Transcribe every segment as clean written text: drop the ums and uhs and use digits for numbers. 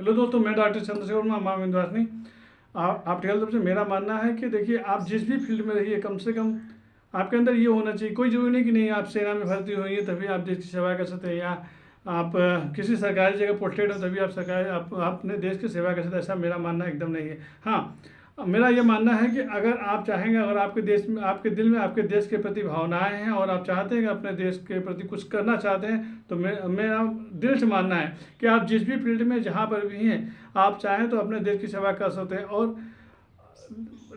Hello दोस्तों, मैं doctor Chandrashekhar Verma, माँ विंध्यवासिनी। आप हेल्थ तरफ से मेरा मानना है कि देखिए, आप जिस भी फील्ड में रहिए, कम से कम आपके अंदर ये होना चाहिए। कोई जरूरी नहीं कि नहीं आप सेना में भर्ती हुई हैं तभी आप देश की सेवा कर सकते हैं, या आप किसी सरकारी जगह पोस्टेड हो तभी आप अपने देश की सेवा कर सकते हैं। ऐसा मेरा मानना एकदम नहीं है। हाँ, मेरा ये मानना है कि अगर आप चाहेंगे, अगर आपके देश में, आपके दिल में आपके देश के प्रति भावनाएं हैं और आप चाहते हैं कि अपने देश के प्रति कुछ करना चाहते हैं, तो मेरा दिल से मानना है कि आप जिस भी फील्ड में जहाँ पर भी हैं, आप चाहें तो अपने देश की सेवा कर सकते हैं। और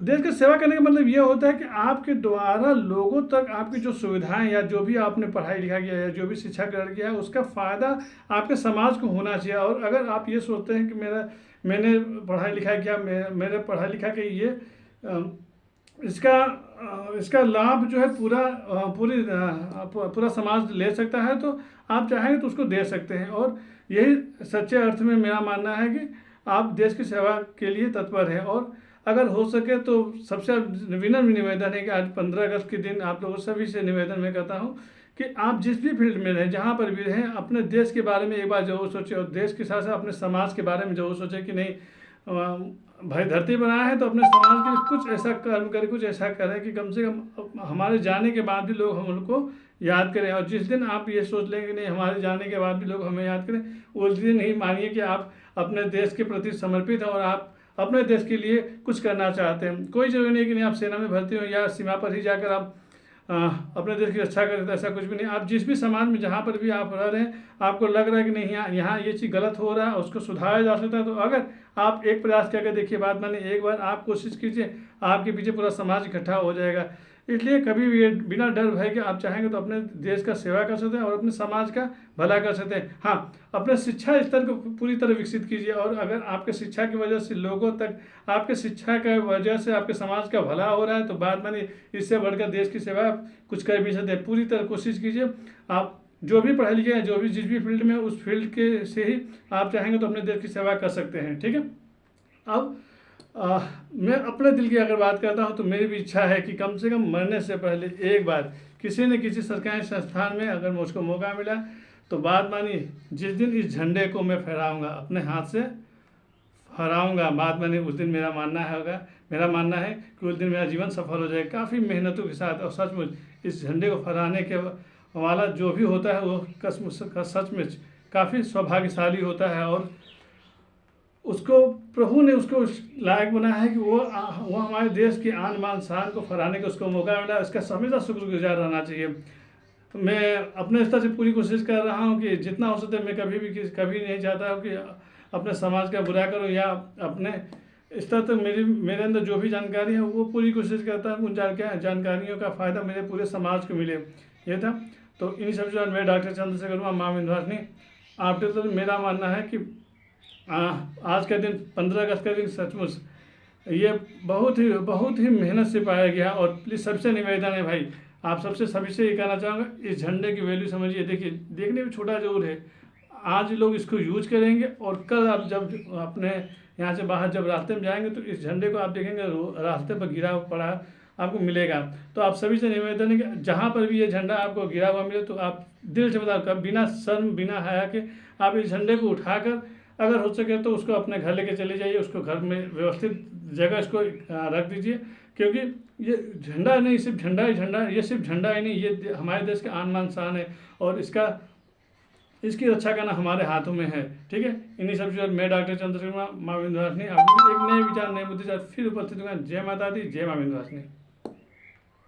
देश की सेवा करने का मतलब ये होता है कि आपके द्वारा लोगों तक आपकी जो सुविधाएं या जो भी आपने पढ़ाई लिखा किया है, जो भी शिक्षा ग्रहण किया है, उसका फ़ायदा आपके समाज को होना चाहिए। और अगर आप ये सोचते हैं कि मैंने पढ़ाई लिखा किया, मेरे पढ़ाई लिखा के ये इसका लाभ जो है पूरा समाज ले सकता है, तो आप चाहेंगे तो उसको दे सकते हैं। और यही सच्चे अर्थ में मेरा मानना है कि आप देश की सेवा के लिए तत्पर हैं। और अगर हो सके तो सबसे विनम्र निवेदन है कि आज 15 अगस्त के दिन आप लोगों सभी से निवेदन मैं करता हूँ कि आप जिस भी फील्ड में रहें, जहाँ पर भी रहें, अपने देश के बारे में एक बार जरूर सोचें, और देश के साथ साथ अपने समाज के बारे में जरूर सोचें कि नहीं, भाई धरती बनाया है तो अपने समाज के लिए कुछ ऐसा कर्म करें, कुछ ऐसा करें कि कम से कम हमारे जाने के बाद भी लोग हम उनको याद करें। और जिस दिन आप ये सोच लेंगे नहीं, हमारे जाने के बाद भी लोग हमें याद करें, उस दिन ही मानिए कि आप अपने देश के प्रति समर्पित हैं और आप अपने देश के लिए कुछ करना चाहते हैं। कोई जरूरी नहीं कि नहीं आप सेना में भर्ती हो या सीमा पर ही जाकर आप अपने देश की रक्षा करें, तो ऐसा कुछ भी नहीं। आप जिस भी समाज में जहाँ पर भी आप रह रहे हैं, आपको लग रहा है कि नहीं यहाँ ये चीज़ गलत हो रहा है, उसको सुधारा जा सकता है, तो अगर आप एक प्रयास करके देखिए, बात माने एक बार आप कोशिश कीजिए, आपके पीछे पूरा समाज इकट्ठा हो जाएगा। इसलिए कभी भी ये बिना डर भय के आप चाहेंगे तो अपने देश का सेवा कर सकते हैं और अपने समाज का भला कर सकते हैं। हाँ, अपने शिक्षा स्तर को पूरी तरह विकसित कीजिए, और अगर आपके शिक्षा की वजह से लोगों तक, आपके शिक्षा की वजह से आपके समाज का भला हो रहा है, तो बात मानिए, इससे बढ़कर देश की सेवा आप कुछ कर भी सकते हैं। पूरी तरह कोशिश कीजिए। आप जो भी पढ़े लिखे हैं, जो भी जिस भी फील्ड में, उस फील्ड के से ही आप चाहेंगे तो अपने देश की सेवा कर सकते हैं। ठीक है। अब मैं अपने दिल की अगर बात करता हूँ तो मेरी भी इच्छा है कि कम से कम मरने से पहले एक बार किसी न किसी सरकारी संस्थान में अगर मुझको मौका मिला, तो बात मानिए, जिस दिन इस झंडे को मैं फहराऊंगा, अपने हाथ से फहराऊंगा, बात मानिए, उस दिन मेरा मानना है कि उस दिन मेरा जीवन सफल हो जाएगा। काफ़ी मेहनतों के साथ, और सचमुच इस झंडे को फहराने के वाला जो भी होता है वो सचमुच काफ़ी सौभाग्यशाली होता है। और उसको प्रभु ने उसको लायक बनाया है कि वो हमारे देश की आन बान शान को फहराने का उसको मौका मिला। इसका हमेशा शुक्रगुजार रहना चाहिए। तो मैं अपने स्तर से पूरी कोशिश कर रहा हूँ कि जितना हो सके, मैं कभी नहीं चाहता हूँ कि अपने समाज का बुरा करूँ, या अपने स्तर तक मेरे अंदर जो भी जानकारी है वो पूरी कोशिश करता हूँ उन जानकारियों का फ़ायदा मेरे पूरे समाज को मिले। ये था। तो इन्हीं सब से मैं डॉक्टर चंद्रशेखर वर्मा, माँ विंध्यवासिनी। आपके तो मेरा मानना है कि आज का दिन, 15 अगस्त का दिन, सचमुच ये बहुत ही मेहनत से पाया गया। और प्लीज़ सबसे निवेदन है भाई, आप सभी से ये कहना चाहूँगा, इस झंडे की वैल्यू समझिए। देखिए, देखने में छोटा जरूर है, आज लोग इसको यूज करेंगे, और कल आप जब अपने यहाँ से बाहर जब रास्ते में जाएंगे तो इस झंडे को आप देखेंगे रास्ते पर गिरा पड़ा आपको मिलेगा। तो आप सभी से निवेदन है कि जहाँ पर भी ये झंडा आपको गिरा हुआ मिले, तो आप दिल से बताओ, बिना शर्म बिना हया के आप इस झंडे को उठाकर, अगर हो सके तो उसको अपने घर लेके चले जाइए, उसको घर में व्यवस्थित जगह इसको रख दीजिए। क्योंकि ये झंडा नहीं, सिर्फ झंडा ही झंडा, ये सिर्फ झंडा ही नहीं, ये हमारे देश का आन बान शान है, और इसकी रक्षा करना हमारे हाथों में है। ठीक है। इन्हीं सब चीज़ों मैं डॉक्टर चंद्रशेखर वर्मा, माँ विंध्यवासिनी, आपको एक नए विचार, नए मुद्दे साथ फिर उपस्थित हुआ। जय माता दी, जय माँ विंध्यवासिनी।